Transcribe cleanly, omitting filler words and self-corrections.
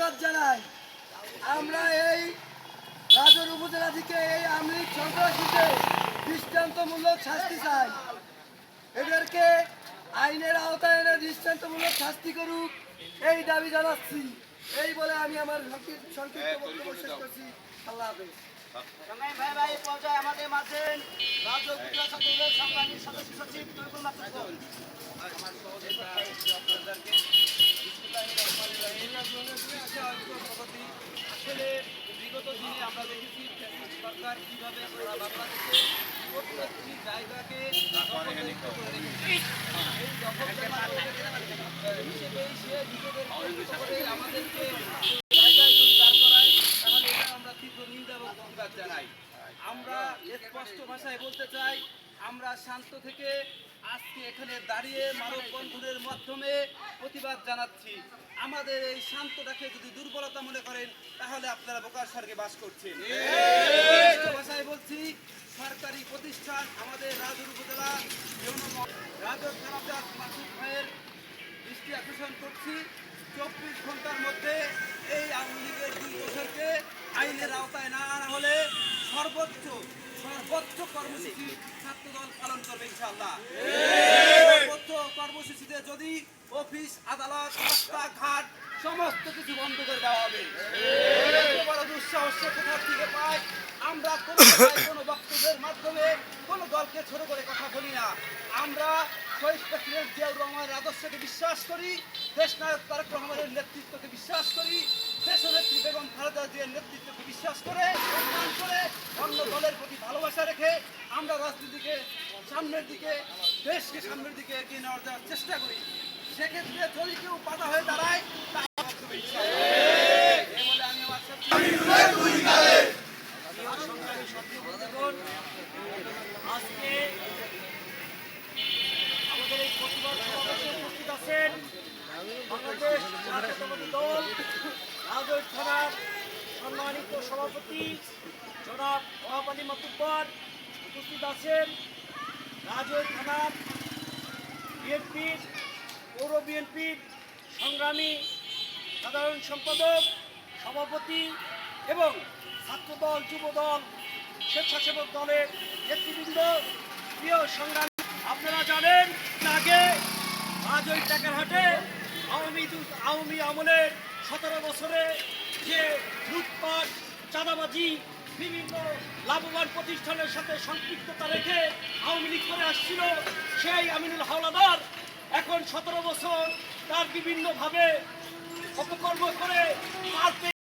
প্রতিবাদ জানাই। আমরা এই রাজৌর উপজেলা থেকে এই আমলিক সন্ত্রাসীদের দৃষ্টান্তমূলক শাস্তি চাই। এদেরকে আইনের আওতায় এনে দৃষ্টান্তমূলক শাস্তি করুক এই দাবি জানাচ্ছি। এই বলে আমি আমার সংক্ষিপ্ত বক্তব্য শেষ করছি। আল্লাহ হাফেজ। আমাদের মাঝে রাজ্য উপজেলা ছাত্রদলের সংগ্রামী সদস্য সচিব আসলে বিগত দিনে আমরা দেখেছি সরকার কিভাবে সারা বাংলাদেশে প্রত্যেকটি জায়গাকে হিসেবে সে নিজেদের আমাদেরকে জায়গায় যদি দাঁড় করায় তাহলে এটা আমরা তীব্র নিন্দা এবং প্রতিবাদ জানাই। আমরা স্পষ্ট ভাষায় বলতে চাই, আমরা শান্ত থেকে আজকে এখানে দাঁড়িয়ে মানববন্ধনের মাধ্যমে প্রতিবাদ জানাচ্ছি। আমাদের এই শান্তটাকে যদি দুর্বলতা মনে করেন তাহলে আপনারা বোকার স্বর্গে বাস করছেন। ভাষায় বলছি, সরকারি প্রতিষ্ঠান আমাদের রাজৌর উপজেলা রাজৌর থানা মাসুদ ভাইয়ের দৃষ্টি আকর্ষণ করছি, 24 ঘন্টার মধ্যে এই আওয়ামী লীগের 2 বছরকে আইনের আওতায় না আনা হলে সর্বোচ্চ কর্মসূচি ছাত্রদল পালন করবে ইনশাআল্লাহ। সর্বোচ্চ কর্মসূচিতে যদি অফিস, আদালত, রাস্তাঘাট সমস্ত কিছু বন্ধ করে দেওয়া হবে। বড় দুঃসাহস কোথা থেকে পাই? আমরা কোনো বক্তব্যের মাধ্যমে কোনো দলকে ছোট করে কথা বলি না। আমরা শহীদ প্রেসিডেন্ট জিয়াউর রহমানের আদর্শকে বিশ্বাস করি, দেশনায়ক তারেক রহমানের নেতৃত্বকে বিশ্বাস করি, দেশনেত্রী বেগম খালেদা জিয়ার নেতৃত্বকে বিশ্বাস করে সম্মান করে অন্য দলের প্রতি ভালোবাসা রেখে আমরা রাজনীতিকে সামনের দিকে, দেশকে সামনের দিকে এগিয়ে নেওয়ার যাওয়ার চেষ্টা করি। সেক্ষেত্রে যদি কেউ বাধা হয়ে দাঁড়ায় আজকে আমাদের এই প্রতিবাদ সমাবেশে উপস্থিত আছেন বাংলাদেশ জাতীয়তাবাদী দল রাজৌর থানার সম্মানিত সভাপতি জনাব ওয়াহাব আলী মাতুব্বর, উপস্থিত আছেন রাজৌর থানার বিএনপির পৌর বিএনপির সংগ্রামী সাধারণ সম্পাদক, সভাপতি এবং ছাত্রদল, যুবদল, স্বেচ্ছাসেবক দলের নেতৃবৃন্দ, প্রিয় সংগ্রামী। আপনারা জানেন আগে রাজৌর টাকারহাটে আওয়ামী আমলের 17 বছরে যে লুটপাট, চাঁদাবাজি, বিভিন্ন লাভবান প্রতিষ্ঠানের সাথে সম্পৃক্ততা রেখে আওয়ামী লীগ করে আসছিল, সেই আমিনুল হাওলাদার এখন 17 বছর তার বিভিন্নভাবে